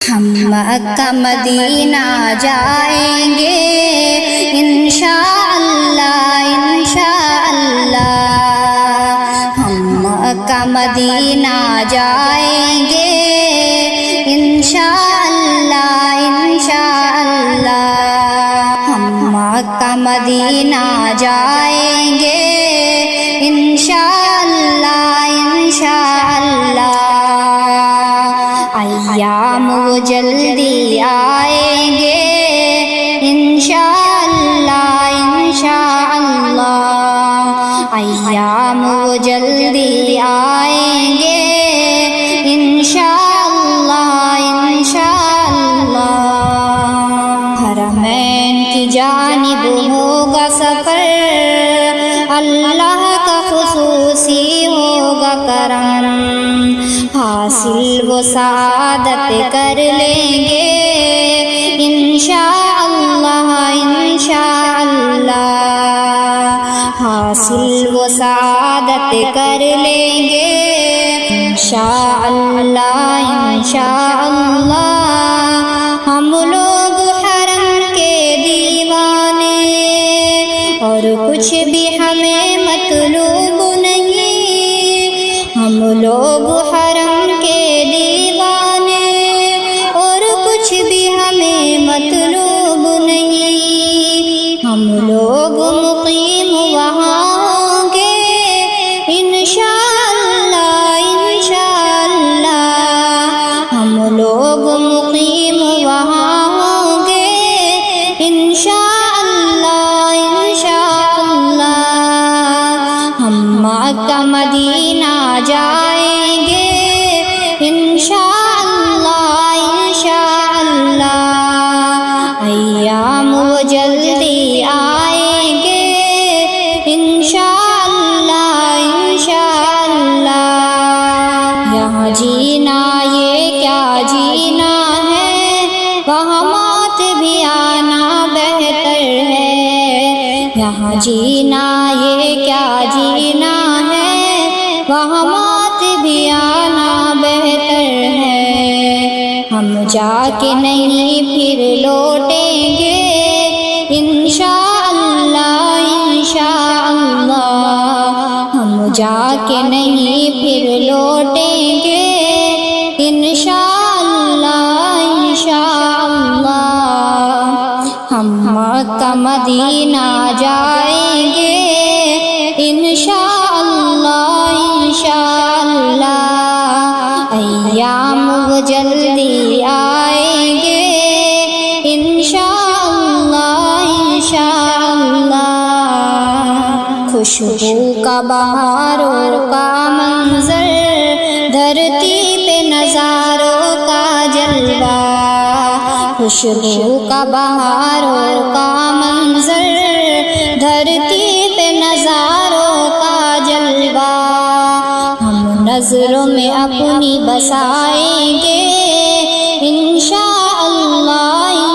ہم مکہ مدینہ جائیں گے انشاءاللہ انشاءاللہ، ہم مکہ مدینہ جائیں گے انشاءاللہ انشاءاللہ، ہم مکہ مدینہ جائیں گے انشاءاللہ انشاءاللہ، ایام وہ جلدی آئیں گے انشاءاللہ انشاءاللہ، ایام وہ جلدی آئیں گے انشاءاللہ انشاءاللہ، حرمین کی جانب ہوگا سفر، اللہ کا خصوصی ہوگا کرم، حاصل وہ سعادت کر لیں گے انشاءاللہ انشاءاللہ، حاصل وہ سعادت کر لیں گے انشاءاللہ انشاءاللہ، ہم لوگ حرم کے دیوانے اور کچھ بھی ہمیں مطلوب نہیں، ہم لوگ حرم کے دیوانے اور کچھ بھی ہمیں مطلوب نہیں، ہم لوگ مقیم وہاں ہوں گے انشاءاللہ انشاءاللہ، ہم لوگ مقیم وہاں ہوں گے انشاءاللہ انشاءاللہ، ہم مکہ مدینہ جائیں گے انشاءاللہ انشاءاللہ، ایام وہ جلدی آئیں گے انشاءاللہ انشاءاللہ، یہاں جینا یہ کیا جینا ہے، وہاں موت بھی آنا بہتر ہے، یہاں جینا یہ کیا جینا ہے، وہاں موت بھی آنا بہتر ہے، ہم جا کے نہیں پھر لوٹیں گے انشاءاللہ انشاءاللہ، ہم جا کے نہیں پھر لوٹیں گے انشاءاللہ انشاءاللہ، ہم مکہ مدینہ جائیں گے انشاءاللہ انشاءاللہ، ایام وہ جلدی آئیں گے انشاءاللہ انشاءاللہ، خوشبو کا بہاروں کا منظر، دھرتی پہ نظاروں کا جلوہ، خوشبو کا بہاروں کا منظر، دھرتی پہ نظاروں کا جلوہ، ہم نظروں میں اپنی بسائیں گے انشاءاللہ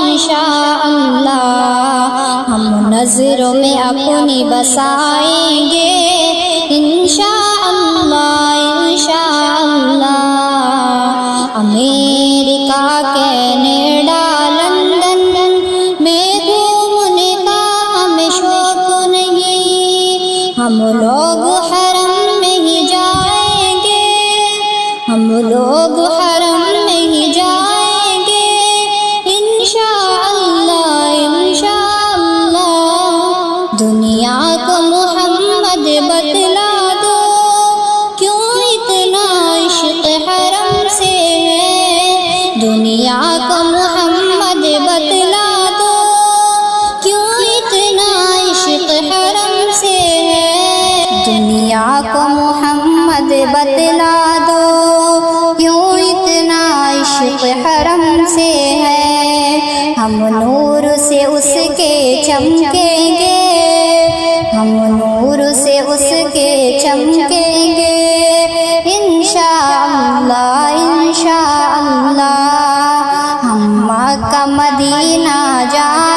انشاءاللہ، ہم نظروں میں اپنی بسائیں گے انشاءاللہ انشاءاللہ، امریکہ کینیڈا لندن میں گھومنے کا ہمیں شوق نہیں، ہم لوگ حرم میں ہی جائیں گے، ہم لوگ حرم میں ہی جائیں گے انشاءاللہ انشاءاللہ، دنیا کو محمد بتلا دو کیوں اتنا عشق حرم سے ہے، دنیا کو محمد بتلا دو کیوں اتنا عشق حرم سے ہے، دنیا کو محمد بتلا دو کیوں اتنا عشق حرم سے ہے، ہم نور سے اس کے چمکیں گے، ہم نور سے اس کے چمکیں گے انشاءاللہ انشاءاللہ، ہم مکہ مدینہ جائیں